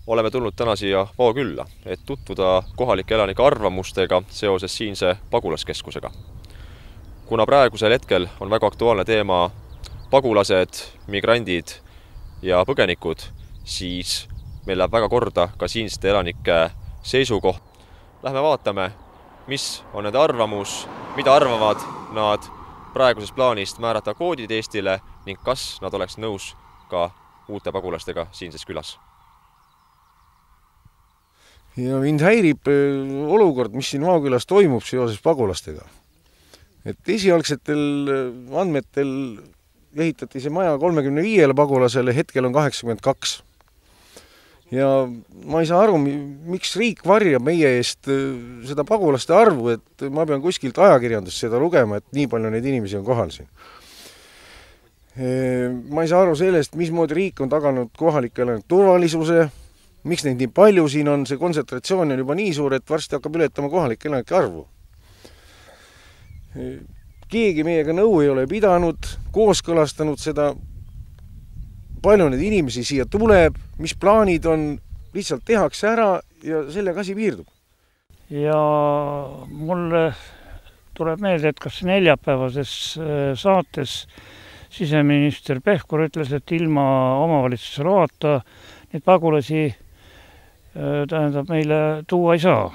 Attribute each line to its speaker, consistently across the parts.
Speaker 1: Oleme tulnud täna siia Vaokülla, et tutvuda kohalike elanike arvamustega seoses siinse pagulaskeskusega. Kuna praegusel hetkel on väga aktuaalne teema pagulased, migrandid ja põgenikud, siis meil läheb väga korda ka siinsete elanike seisukoht. Lähme vaatame, mis on nende arvamus, mida arvavad nad praegusest plaanist määrata koodid Eestile ning kas nad oleks nõus ka uute pagulastega siinses külas.
Speaker 2: Ja mind häirib olukord, mis siin Vaokülas toimub seoses pagulastega. Et esialgsetel andmetel ehitati see maja 35 pagulasele, hetkel on 82. Ja ma ei saa aru, miks riik varjab meie eest seda pagulaste arvu, et ma pean kuskilt ajakirjandust seda lugema, et nii palju neid inimesi on kohal siin. Ma ei saa aru sellest, mismoodi riik on taganud kohalikele turvalisuse, miks neid nii palju siin on, see kontsentratsioon on juba nii suur, et varsti hakkab ületama kohalike elanike arvu. Keegi meiega nõu ei ole pidanud, kooskõlastanud seda, palju neid inimesi siia tuleb, mis plaanid on, lihtsalt tehakse ära ja sellega asi piirdub.
Speaker 3: Ja mulle tuleb meelde, et kas neljapäevases saates siseminister Pevkur ütles, et ilma omavalitsuse loata neid pagulasi tähendab meile tuua ei saa.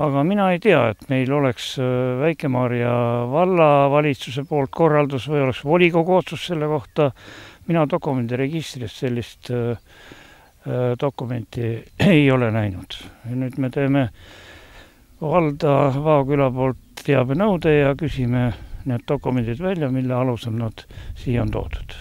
Speaker 3: Aga mina ei tea, et meil oleks Väike-Maarja vallavalitsuse poolt korraldus või oleks volikogu otsus selle kohta. Mina dokumendiregistrist sellist dokumenti ei ole näinud. Ja nüüd me teeme valda Vaoküla poolt teabenõude ja küsime need dokumendid välja, mille alusel nad siia on toodud.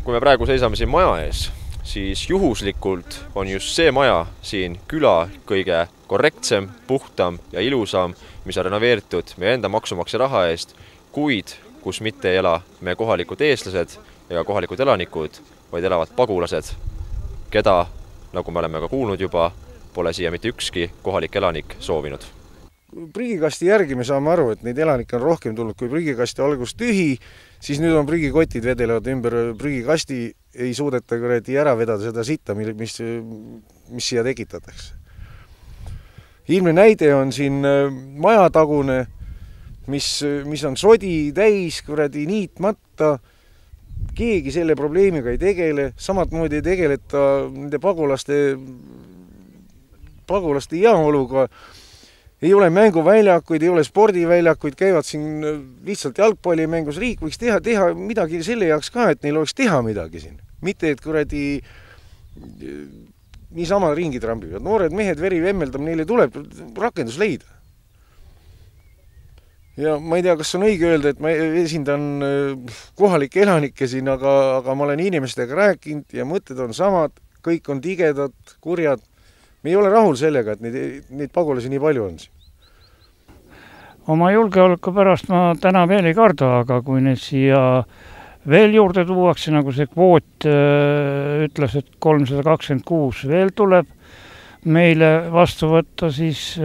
Speaker 1: Kui me praegu seisame siin maja ees, siis juhuslikult on just see maja siin küla kõige korrektsem, puhtam ja ilusam, mis on renoveeritud meie enda maksumaksja raha eest, kuid kus mitte ei ela meie kohalikud eestlased ega kohalikud elanikud, vaid elavad pagulased, keda, nagu me oleme ka kuulnud juba, pole siia mitte ükski kohalik elanik soovinud.
Speaker 2: Prügikasti järgi me saame aru, et neid elanikke on rohkem tulnud, kui prügikasti algus tühi, siis nüüd on prügikotid vedelevad ümber prügikasti, ei suudeta ära vedada seda sitta, mis siia tekitatakse. Ilmne näide on siin majatagune, mis on sodi täis, niitmata, keegi selle probleemiga ei tegele, samat moodi ei tegeleta nende pagulaste jaoluga. Ei ole mänguväljakuid, ei ole spordiväljakuid, käivad siin lihtsalt jalgpallimängus. Riik võiks teha midagi selle jaoks ka, et neil oleks teha midagi siin. Mitte, et niisama ringi trambivad. Noored mehed veri vemmeldab, neile tuleb rakendus leida. Ja ma ei tea, kas on õige öelda, et ma esindan kohalikke elanikke siin, aga ma olen inimestega rääkinud ja mõtted on samad, kõik on tigedad, kurjad. Me ei ole rahul sellega, et neid pagulasi nii palju on siin.
Speaker 3: Oma julgeoleku pärast ma täna veel ei karda, aga kui neid siia veel juurde tuuakse, nagu see kvoot ütles, et 326 veel tuleb meile vastu võtta, siis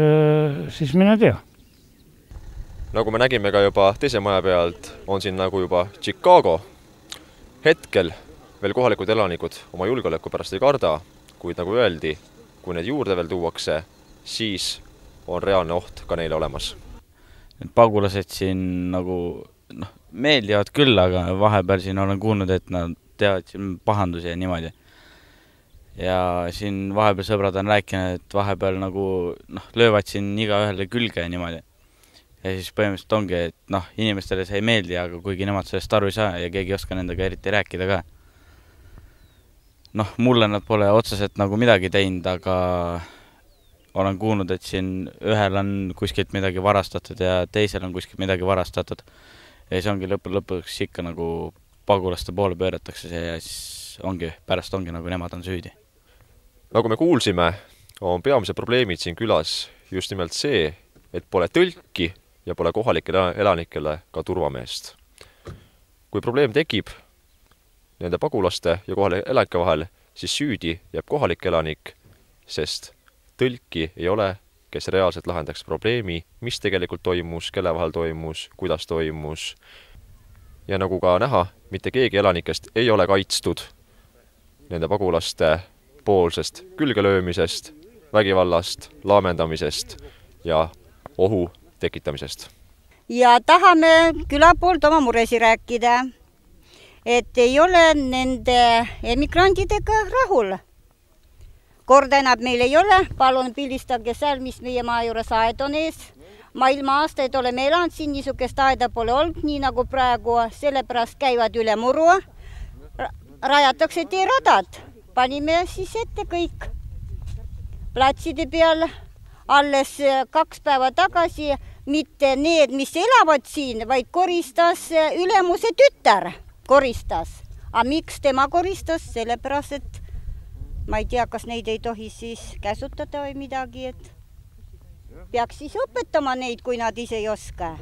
Speaker 3: mine tea.
Speaker 1: Nagu me nägime ka juba teise maja pealt, on siin nagu juba Chicago. Hetkel veel kohalikud elanikud oma julgeoleku pärast ei karda, kuid nagu öeldi, kui need juurde veel tuuakse, siis on reaalne oht ka neile olemas.
Speaker 4: Need pagulased siin nagu meeldivad küll, aga vahepeal siin olen kuulnud, et nad teevad siin pahandusi ja niimoodi. Ja siin vahepeal sõbrad on rääkinud, et vahepeal nagu löövad siin iga ühele külge ja niimoodi. Ja siis põhimõtteliselt ongi, et inimestele see ei meeldi, aga kuigi nemad sellest aru ei saa ja keegi ei oska nendega eriti rääkida ka. Mulle nad pole otseselt nagu midagi teinud, aga olen kuulnud, et siin ühel on kuskilt midagi varastatud ja teisel on kuskilt midagi varastatud. Ja siis ongi lõpuks ikka nagu pagulaste poole pööratakse see ja siis pärast ongi nagu nemad on süüdi.
Speaker 1: Nagu me kuulsime, on peamise probleemid siin külas just nimelt see, et pole tõlki ja pole kohalikele elanikele ka turvameest. Kui probleem tekib nende pagulaste ja kohalike elanike vahel, siis süüdi jääb kohalik elanik, sest tõlki ei ole, kes reaalselt lahendaks probleemi, mis tegelikult toimus, kelle vahel toimus, kuidas toimus. Ja nagu ka näha, mitte keegi elanikest ei ole kaitstud nende pagulaste poolsest külgelöömisest, vägivallast, laamendamisest ja ohu tekitamisest.
Speaker 5: Ja tahame küla poolt oma muresi rääkida, et ei ole nende emigrantidega rahul. Korda enam meil ei ole, palun pildistage seal, mis meie maa juures aed on ees. Ma ilma aastaid oleme elanud siin, niisugust aeda pole olnud, nii nagu praegu, sellepärast käivad üle muru, rajatakse teeradad. Panime siis ette kõik platside peal alles 2 päeva tagasi, mitte need, mis elavad siin, vaid koristas ülemuse tütar, koristas. Aga miks tema koristas? Sellepärast, et ma ei tea, kas neid ei tohi siis käsutada või midagi, et peaks siis õpetama neid, kui nad ise ei oska.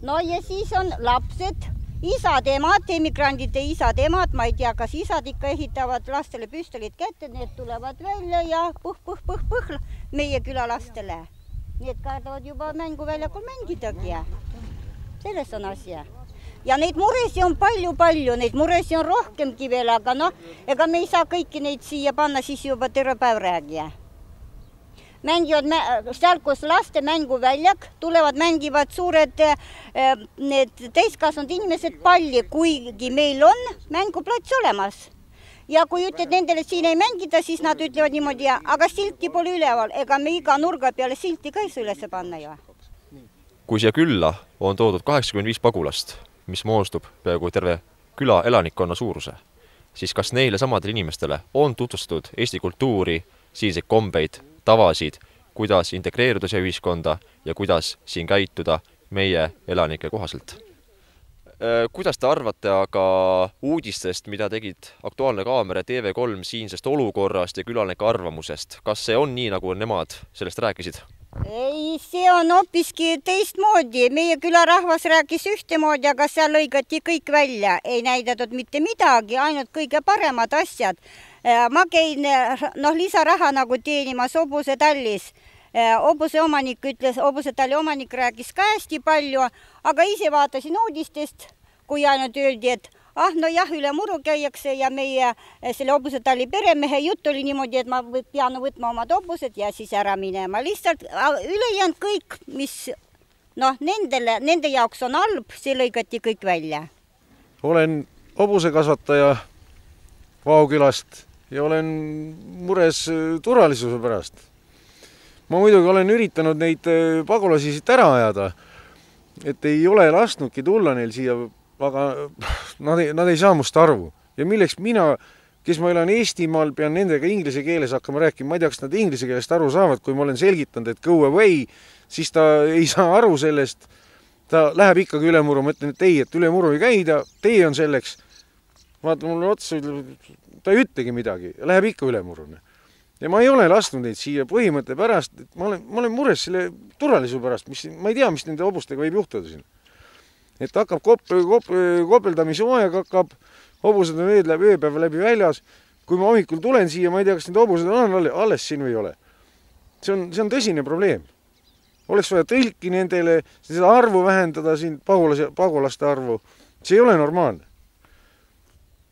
Speaker 5: No ja siis on lapsed, isad, emad, emigrandide isad, emad, ma ei tea, kas isad ikka ehitavad lastele püstolid kätte, need tulevad välja ja põh meie külalastele. Need kardavad juba mänguväljakul mängidagi. Selles on asja. Ja neid muresi on palju, neid muresi on rohkemgi veel, aga ega me ei saa kõiki neid siia panna, siis juba terve päev räägia. Mängivad seal, kus laste mänguväljak, tulevad, mängivad suured need täiskasvanud inimesed palli, kuigi meil on mänguplats olemas. Ja kui ütled nendele siin ei mängida, siis nad ütlevad niimoodi, aga silti pole üleval, ega me iga nurga peale silti ka ei saa üles panna ju.
Speaker 1: Kui siia külla on toodud 85 pagulast, mis moostub peaaegu terve küla elanikkonna suuruse, siis kas neile samadele inimestele on tutvustatud Eesti kultuuri, siinseid kombeid, tavasid, kuidas integreeruda siia ühiskonda ja kuidas siin käituda meie elanike kohaselt? Kuidas te arvate aga uudistest, mida tegid Aktuaalne Kaamera TV3 siinsest olukorrast ja külalike arvamusest? Kas see on nii, nagu nemad sellest rääkisid?
Speaker 5: Ei, see on hoopiski teistmoodi. Meie külarahvas rääkis ühtemoodi, aga seal lõigati kõik välja. Ei näidatud mitte midagi, ainult kõige paremad asjad. Ma käin lisaraha nagu teenimas Hobusetallis. Hobusetalli omanik rääkis ka hästi palju, aga ise vaatasin uudistest, kui ainult öeldi, et üle muru käiakse ja meie selle Hobusetalli peremehe jutt oli niimoodi, et ma pean võtma omad hobused ja siis ära minema. Lihtsalt ülejäänud kõik, mis nende jaoks on halb, see lõigati kõik välja.
Speaker 2: Olen hobusekasvataja Vaokülast ja olen mures turvalisuse pärast. Ma muidugi olen üritanud neid pagulasi siit ära ajada, et ei ole lasknudki tulla neil siia, aga nad ei saa must arvu. Ja milleks mina, kes ma elan Eestimaal, pean nendega inglise keeles hakkama rääkima. Ma ei tea, kas nad inglise keelest aru saavad, kui ma olen selgitanud, et go away, siis ta ei saa aru sellest. Ta läheb ikkagi üle muru. Ma ütlen, et ei, et üle muru ei käida, tee on selleks. Vaata mulle otsa, ta ei ütlegi midagi, läheb ikka üle murune. Ja ma ei ole lasknud neid siia põhimõtte pärast, et ma olen mures selle turvalisuse pärast, ma ei tea, mis nende hobustega võib juhtuda siin. Et hakkab kopeldamise hooaeg hakkab, hobused on ööpäeva läbi väljas. Kui ma hommikul tulen siia, ma ei tea, kas need hobused on alles siin või ei ole. See on tõsine probleem. Oleks vaja tõlki nendele, seda arvu vähendada siin, pagulaste arvu. See ei ole normaalne.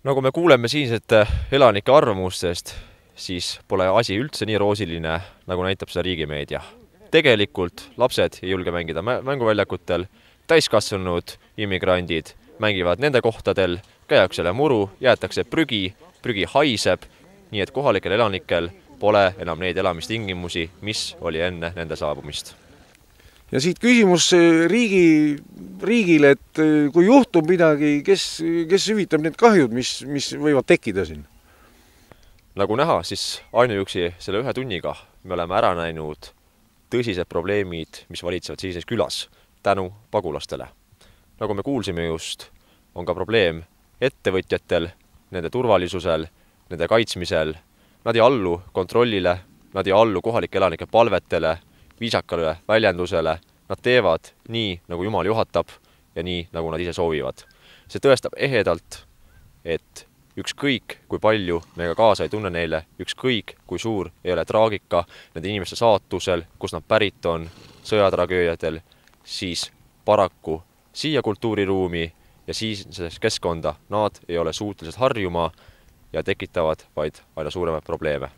Speaker 1: Nagu me kuuleme siinsete elanike arvamustest, siis pole asi üldse nii roosiline, nagu näitab seda riigimeedia. Tegelikult lapsed ei julge mängida mänguväljakutel, täiskasvanud immigrandid mängivad nende kohtadel, käiakse üle muru, jäetakse prügi haiseb, nii et kohalikel elanikel pole enam neid elamistingimusi, mis oli enne nende saabumist.
Speaker 2: Ja siit küsimus riigile, et kui juhtub midagi, kes hüvitab need kahjud, mis võivad tekkida siin?
Speaker 1: Nagu näha, siis ainuüksi selle 1 tunniga me oleme ära näinud tõsised probleemid, mis valitsevad sellises külas tänu pagulastele. Nagu me kuulsime just, on ka probleem ettevõtjatel, nende turvalisusel, nende kaitsmisel. Nad ei allu kontrollile, nad ei allu kohalike elanike palvetele, viisakale väljendusele. Nad teevad nii, nagu Jumal juhatab ja nii, nagu nad ise soovivad. See tõestab ehedalt, et ükskõik, kui palju me ka kaasa ei tunne neile, ükskõik, kui suur ei ole traagika nende inimeste saatusel, kus nad pärit on, sõjatragöödiatel, siis paraku siia kultuuriruumi ja siis keskkonda nad ei ole suutelised harjuma ja tekitavad vaid aina suuremaid probleeme.